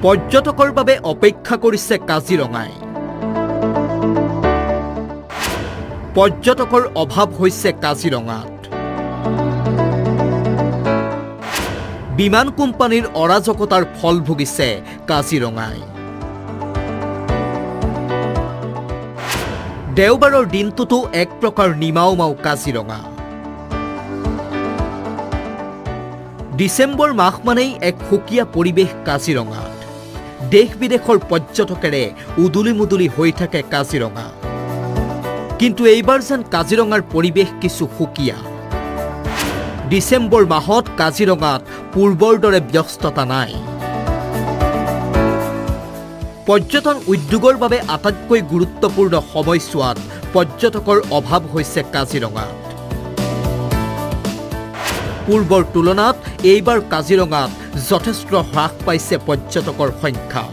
পৰ্যটকৰ বাবে অপেক্ষা কৰিছে কাজিৰঙাই। পৰ্যটকৰ অভাৱ হৈছে কাজিৰঙাত। বিমান কোম্পানীৰ অৰাজকতাৰ ফল ভুগিছে কাজিৰঙাই। দেওবাৰৰ দিনটোতো এক প্ৰকাৰ নিমাওমাও কাজিৰঙা। ডিচেম্বৰ মাহ মানেই এক সুকীয়া পৰিৱেশ কাজিৰঙাত। দেশ বিদেশৰ পৰ্যটকেৰে উদুলি মুদুলি হৈ থাকে কাজিৰঙা। কিন্তু এইবাৰ যেন কাজিৰঙাৰ পৰিৱেশ কিছু সুকীয়া। ডিচেম্বৰ মাহত কাজিৰঙাত পূৰ্বৰ দৰে ব্যস্ততা নাই। পৰ্যটন উদ্যোগৰ বাবে আটাইতকৈ গুৰুত্বপূৰ্ণ সময়ছোৱাত পৰ্যটকৰ অভাৱ হৈছে কাজিৰঙাত। পূৰ্বৰ তুলনাত এইবাৰ কাজিৰঙাত যথেষ্ট হ্ৰাস পাইছে পৰ্যটকৰ সংখ্যা।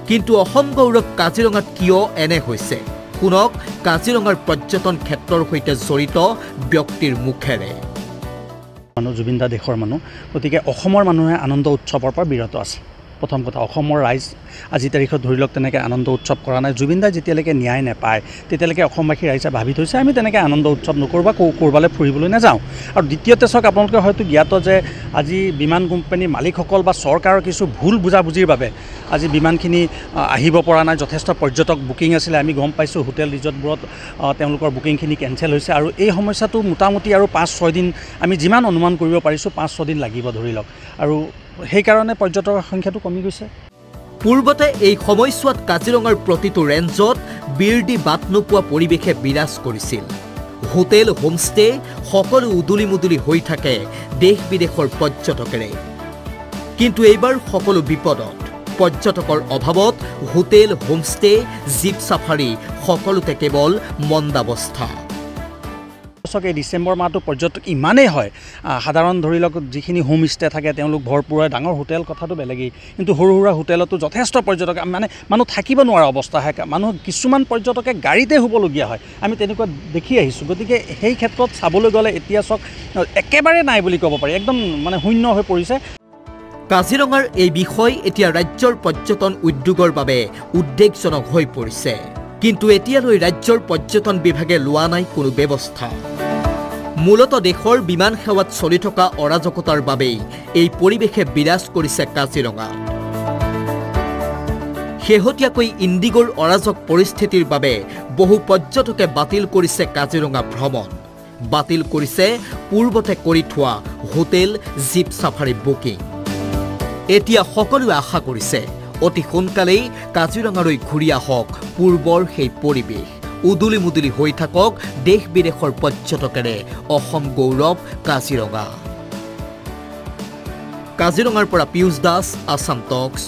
কিন্তু অসম গৌৰৱ কাজিৰঙাত কিয় এনে হৈছে শুনক কাজিৰঙাৰ পৰ্যটন ক্ষেত্ৰৰ সৈতে জড়িত ব্যক্তিৰ মুখেৰে। মানুহ জুবিন দা দেশৰ মানুহ, গতিকে অসমৰ মানুহে আনন্দ উৎসৱৰ পৰা বিৰত আছে। প্ৰথম কথা, অসমৰ ৰাইজ আজি তাৰিখত ধৰি লওক তেনেকৈ আনন্দ উৎসৱ কৰা নাই। জুবিন দাই যেতিয়ালৈকে ন্যায় নাপায় তেতিয়ালৈকে অসমবাসী ৰাইজে ভাবি থৈছে আমি তেনেকৈ আনন্দ উৎসৱ নকৰোঁ বা ক'ৰবালৈ ফুৰিবলৈ নাযাওঁ। আৰু দ্বিতীয়তে চাওক, আপোনালোকে হয়তো জ্ঞাত যে আজি বিমান কোম্পানীৰ মালিকসকল বা চৰকাৰৰ কিছু ভুল বুজাবুজিৰ বাবে আজি বিমানখিনি আহিব পৰা নাই। যথেষ্ট পৰ্যটক বুকিং আছিলে, আমি গম পাইছোঁ হোটেল ৰিজৰ্টবোৰত তেওঁলোকৰ বুকিংখিনি কেঞ্চেল হৈছে। আৰু এই সমস্যাটো মোটামুটি আৰু 5-6 দিন আমি যিমান অনুমান কৰিব পাৰিছোঁ 5-6 দিন লাগিব ধৰি লওক। আৰু সেইকাৰণে পৰ্যটকৰ সংখ্যাটো কমি গৈছে। পূৰ্বতে এই সময়ছোৱাত কাজিৰঙাৰ প্ৰতিটো ৰেঞ্জত বিৰদি বাট নোপোৱা পৰিৱেশে বিৰাজ কৰিছিল। হোটেল হোমষ্টে সকলো উদুলি মুদুলি হৈ থাকে দেশ বিদেশৰ পৰ্যটকেৰে। কিন্তু এইবাৰ সকলো বিপদত। পৰ্যটকৰ অভাৱত হোটেল হোমষ্টে জীপ চাফাৰী সকলোতে কেৱল মন্দাৱস্থা। এই ডিচেম্বৰ মাহটো পৰ্যটক ইমানেই হয়, সাধাৰণ ধৰি লওক যিখিনি হোমষ্টে থাকে তেওঁলোক ভৰপূৰ হয়। ডাঙৰ হোটেল কথাটো বেলেগেই, কিন্তু সৰু সুৰা হোটেলতো যথেষ্ট পৰ্যটক মানে মানুহ থাকিব নোৱাৰা অৱস্থা হয়। মানুহ কিছুমান পৰ্যটকে গাড়ীতে শুবলগীয়া হয়, আমি তেনেকুৱা দেখি আহিছোঁ। গতিকে সেই ক্ষেত্ৰত চাবলৈ গ'লে এতিয়া চাওক একেবাৰে নাই বুলি ক'ব পাৰি, একদম মানে শূন্য হৈ পৰিছে। কাজিৰঙাৰ এই বিষয় এতিয়া ৰাজ্যৰ পৰ্যটন উদ্যোগৰ বাবে উদ্বেগজনক হৈ পৰিছে। কিন্তু এতিয়ালৈ ৰাজ্যৰ পৰ্যটন বিভাগে লোৱা নাই কোনো ব্যৱস্থা। মূলতঃ দেশৰ বিমান সেৱাত চলি থকা অৰাজকতাৰ বাবেই এই পৰিৱেশে বিৰাজ কৰিছে কাজিৰঙাত। শেহতীয়াকৈ ইণ্ডিগোৰ অৰাজক পৰিস্থিতিৰ বাবে বহু পৰ্যটকে বাতিল কৰিছে কাজিৰঙা ভ্ৰমণ। বাতিল কৰিছে পূৰ্বতে কৰি থোৱা হোটেল জীপ চাফাৰী বুকিং। এতিয়া সকলোৱে আশা কৰিছে অতি সোনকালেই কাজিৰঙালৈ ঘূৰি আহক পূৰ্বৰ সেই পৰিৱেশ। উদুলি মুদুলি হৈ থাকক দেশ বিদেশৰ পৰ্যটকেৰে অসম গৌৰৱ কাজিৰঙা। কাজিৰঙাৰ পৰা পীয়ুষ দাস, আসাম টক্স।